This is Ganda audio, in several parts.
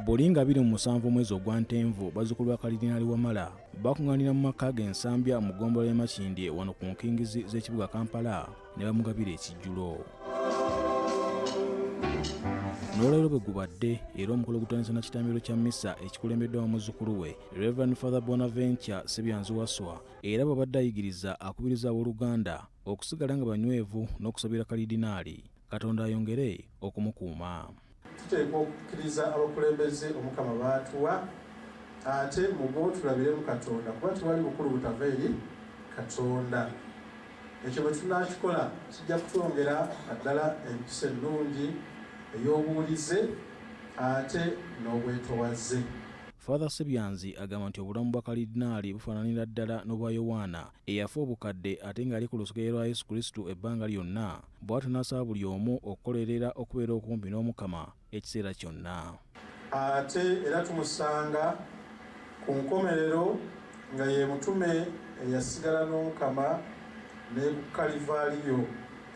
Bulinga 27 mwezi ogwa Ntenvu Bazzukulu ba Kalidinaali Wamala bakungaanira mu maka g'ensambya mu ggombolola y'e Makindye wano ku nkingizi z'ekibuga Kampala ne Bamugabudde Ekijjulo. N'olwaleero bwe gubadde era omukolo gutandisa na kitambiro kya mmisa ekikulembeddwa muzzukulu we Reverend Father Bonaventure Sebyanziwaswa era bw'abadde ayigiriza akubiriza abooluganda okusigala nga banywevu n'okusabira Kalidinaali Katonda ayongere okumukuuma. Tuteekwa okukkiriza abakulembeze Omukama baatuwa ate mu bo tulabiremu Katonda kuba tewali bukulu butava eri Katonda. Ekyo bwe tunaakikola kijja kutwongera naddala empisa ennungi ey'obuwulize ate n'obwetowaze. Father Sebyanzi agamba nti obulamu bwa Kalidinaali bufaananira ddala n'obwa Yowaana eyafa obukadde ate ng'ali ku lusigaye lwa Yesu Kristo ebbanga lyonna, bw'atyo n'asaba buli omu okukolerera okubeera okumpi n'Omukama ekiseera kyonna. Ate era tumusanga ku nkomerero nga ye mutume eyasigala n'Omukama ne ku Kalivaaliyo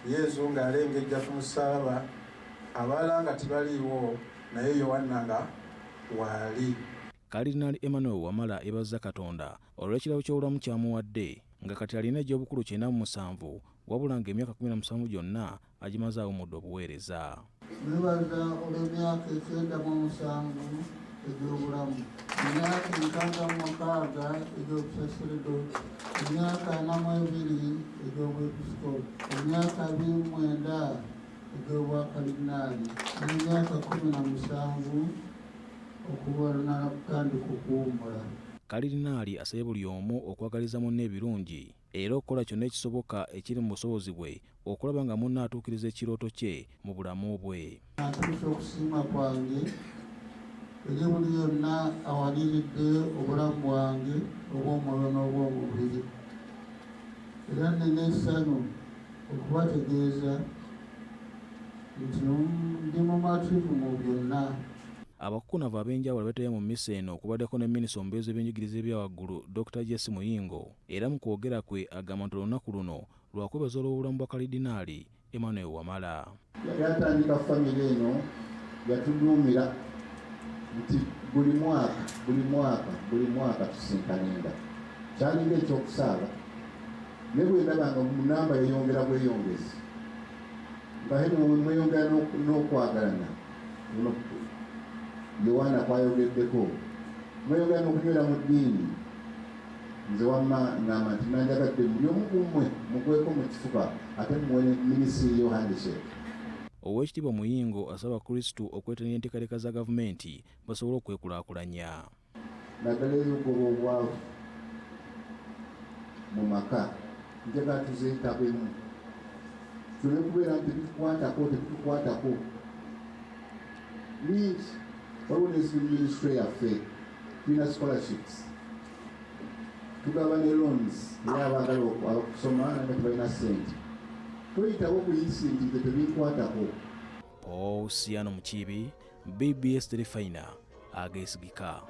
Yesu ng'alengejja ku musaalaba, abalala nga tibaliiwo naye Yowaana nga waali. Kalidinaali Emmanuel Wamala ebazza Katonda olw'ekirabo ky'obulamu kyamuwadde nga kati alina egy'obukulu 97 wabula ng'emyaka 17 gyonna agimaze awumudde obuweereza. Nebaza olw'emyaka 97 egy'obulamu, emyaka 66 egy'obusaseredo, emyaka 42 egy'obwepisikoopi, emyaka 29 egy'obwa Kalidinaali, n'emyaka 17 okubalana kandi kukuwummula. Kalidinaali asabye buli omu okwagaliza munne ebirungi era okukola kyonna ekisoboka ekiri mu busobozi bwe okulaba nga munne atuukiriza ekirooto kye mu bulamu bwe. Ntuusa okusiima kwange eri buli yonna awaliridde obulamu bwange obw'omwoyo n'obw'omubiri, era nina essanyu okubategeeza nti ndi mumativu mu byonna. Abakukunavu ab'enjawulo beetebye mu mmisa eno okubaddeko ne minisita omubeezi w'ebyenjigiriza ebyawaggulu Dr. Jesse Muyingo era mu kwogera kwe agamba nti olunaku luno lwakwebaza olw'obulamu bwa Kalidinaali Emmanuel Wamala. Yatandika famire eno yatuduumira nti buli mwaka tusinkanenda kyalinga ekyokusaaba naye bwe ndaba nga mu namba yeyongera bweyongezi nga mweyongera n'okwagalana Yowaana kwayogeddeko mweyongera n'okunywera mu ddiini, nze wamma ngamba nti nanjagadde buli omu ku mmwe mugweko mu kifuba ate muwe minisitiri yo handshake. Oweekitiibwa Muyingo asaba Kristo okwetanira enteekateeka za gavumenti basobole okwekulaakulanya. Naddala eyogoba obwavu mu maka njagala tuzeetabemu, tuleme kubeera nti tebitukwatako. Waliwo n'eziministry yaffe tulina scholarships, tugaba ne loans eri abaagala okusoma nga tebalina ssente. Tuyitawo buyisi nti nze tebinkwatako. Osiano Mukiibi, BBS Telefayina, ageesigika.